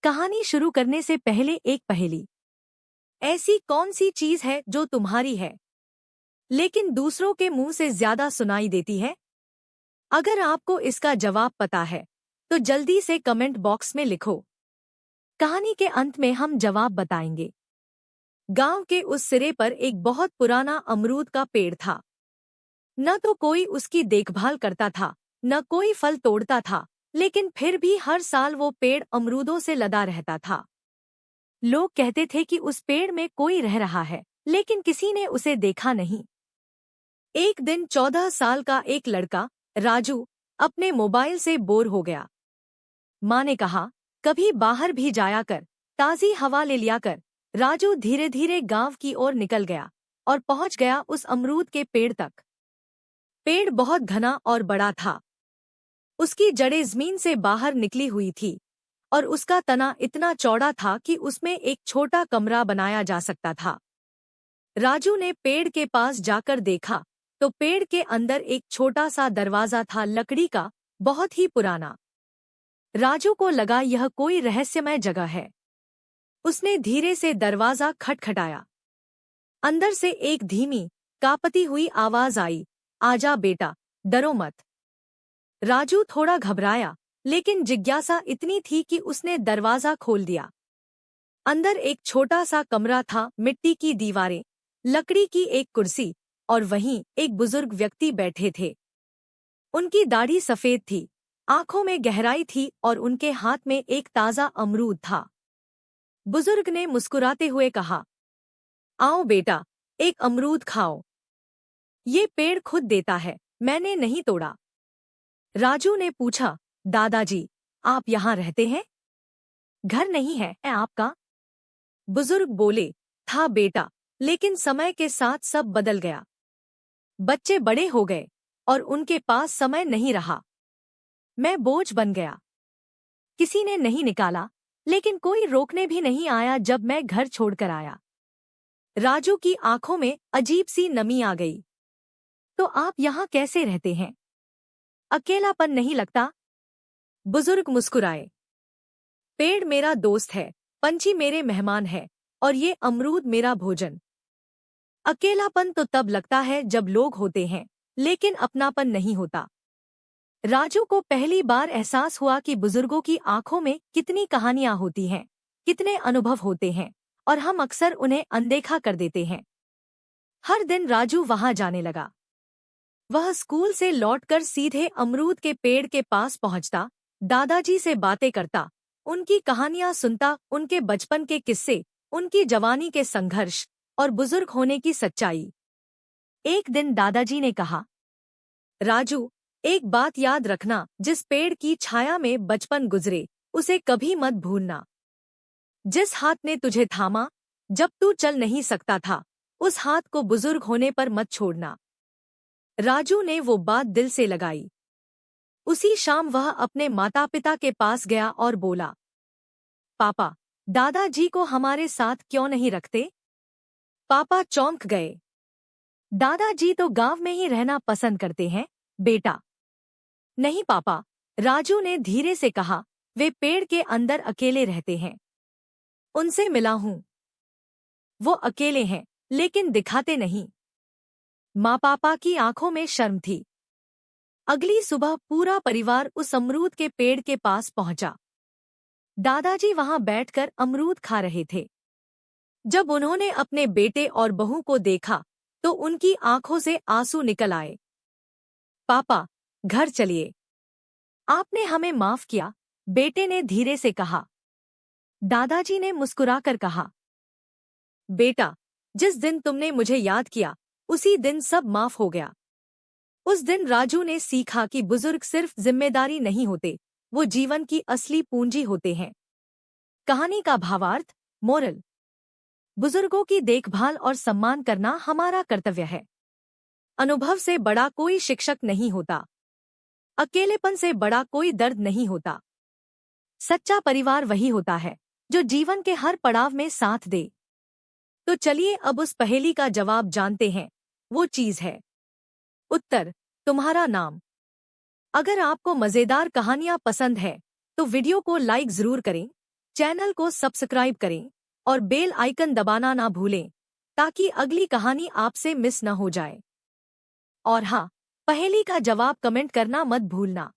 कहानी शुरू करने से पहले एक पहेली। ऐसी कौन सी चीज है जो तुम्हारी है लेकिन दूसरों के मुंह से ज्यादा सुनाई देती है? अगर आपको इसका जवाब पता है तो जल्दी से कमेंट बॉक्स में लिखो। कहानी के अंत में हम जवाब बताएंगे। गांव के उस सिरे पर एक बहुत पुराना अमरूद का पेड़ था। न तो कोई उसकी देखभाल करता था, न कोई फल तोड़ता था, लेकिन फिर भी हर साल वो पेड़ अमरूदों से लदा रहता था। लोग कहते थे कि उस पेड़ में कोई रह रहा है, लेकिन किसी ने उसे देखा नहीं। एक दिन 14 साल का एक लड़का राजू अपने मोबाइल से बोर हो गया। माँ ने कहा, कभी बाहर भी जाया कर, ताज़ी हवा ले लिया कर। राजू धीरे धीरे गांव की ओर निकल गया और पहुंच गया उस अमरूद के पेड़ तक। पेड़ बहुत घना और बड़ा था। उसकी जड़ें जमीन से बाहर निकली हुई थी और उसका तना इतना चौड़ा था कि उसमें एक छोटा कमरा बनाया जा सकता था। राजू ने पेड़ के पास जाकर देखा तो पेड़ के अंदर एक छोटा सा दरवाजा था, लकड़ी का, बहुत ही पुराना। राजू को लगा यह कोई रहस्यमय जगह है। उसने धीरे से दरवाजा खटखटाया। अंदर से एक धीमी कांपती हुई आवाज आई, आजा बेटा, डरो मत। राजू थोड़ा घबराया, लेकिन जिज्ञासा इतनी थी कि उसने दरवाजा खोल दिया। अंदर एक छोटा सा कमरा था, मिट्टी की दीवारें, लकड़ी की एक कुर्सी और वहीं एक बुजुर्ग व्यक्ति बैठे थे। उनकी दाढ़ी सफेद थी, आंखों में गहराई थी और उनके हाथ में एक ताजा अमरूद था। बुजुर्ग ने मुस्कुराते हुए कहा, आओ बेटा, एक अमरूद खाओ। ये पेड़ खुद देता है, मैंने नहीं तोड़ा। राजू ने पूछा, दादाजी, आप यहाँ रहते हैं? घर नहीं है आपका? बुजुर्ग बोले, था बेटा, लेकिन समय के साथ सब बदल गया। बच्चे बड़े हो गए और उनके पास समय नहीं रहा। मैं बोझ बन गया। किसी ने नहीं निकाला, लेकिन कोई रोकने भी नहीं आया जब मैं घर छोड़कर आया। राजू की आंखों में अजीब सी नमी आ गई। तो आप यहाँ कैसे रहते हैं? अकेलापन नहीं लगता? बुजुर्ग मुस्कुराए। पेड़ मेरा दोस्त है, पंछी मेरे मेहमान है और ये अमरूद मेरा भोजन। अकेलापन तो तब लगता है जब लोग होते हैं, लेकिन अपनापन नहीं होता। राजू को पहली बार एहसास हुआ कि बुजुर्गों की आंखों में कितनी कहानियां होती हैं, कितने अनुभव होते हैं और हम अक्सर उन्हें अनदेखा कर देते हैं। हर दिन राजू वहां जाने लगा। वह स्कूल से लौटकर सीधे अमरूद के पेड़ के पास पहुंचता, दादाजी से बातें करता, उनकी कहानियां सुनता, उनके बचपन के किस्से, उनकी जवानी के संघर्ष और बुजुर्ग होने की सच्चाई। एक दिन दादाजी ने कहा, राजू, एक बात याद रखना, जिस पेड़ की छाया में बचपन गुजरे उसे कभी मत भूलना। जिस हाथ ने तुझे थामा जब तू चल नहीं सकता था, उस हाथ को बुजुर्ग होने पर मत छोड़ना। राजू ने वो बात दिल से लगाई। उसी शाम वह अपने माता पिता के पास गया और बोला, पापा, दादाजी को हमारे साथ क्यों नहीं रखते? पापा चौंक गए। दादाजी तो गांव में ही रहना पसंद करते हैं बेटा। नहीं पापा, राजू ने धीरे से कहा, वे पेड़ के अंदर अकेले रहते हैं। उनसे मिला हूं। वो अकेले हैं, लेकिन दिखाते नहीं। माँ पापा की आंखों में शर्म थी। अगली सुबह पूरा परिवार उस अमरूद के पेड़ के पास पहुंचा। दादाजी वहां बैठकर अमरूद खा रहे थे। जब उन्होंने अपने बेटे और बहू को देखा तो उनकी आंखों से आंसू निकल आए। पापा, घर चलिए। आपने हमें माफ किया, बेटे ने धीरे से कहा। दादाजी ने मुस्कुराकर कहा, बेटा, जिस दिन तुमने मुझे याद किया उसी दिन सब माफ हो गया। उस दिन राजू ने सीखा कि बुजुर्ग सिर्फ जिम्मेदारी नहीं होते, वो जीवन की असली पूंजी होते हैं। कहानी का भावार्थ, मोरल, बुजुर्गों की देखभाल और सम्मान करना हमारा कर्तव्य है। अनुभव से बड़ा कोई शिक्षक नहीं होता। अकेलेपन से बड़ा कोई दर्द नहीं होता। सच्चा परिवार वही होता है जो जीवन के हर पड़ाव में साथ दे। तो चलिए अब उस पहेली का जवाब जानते हैं। वो चीज है। उत्तर, तुम्हारा नाम। अगर आपको मजेदार कहानियां पसंद है तो वीडियो को लाइक जरूर करें। चैनल को सब्सक्राइब करें और बेल आइकन दबाना ना भूलें ताकि अगली कहानी आपसे मिस न हो जाए। और हाँ, पहेली का जवाब कमेंट करना मत भूलना।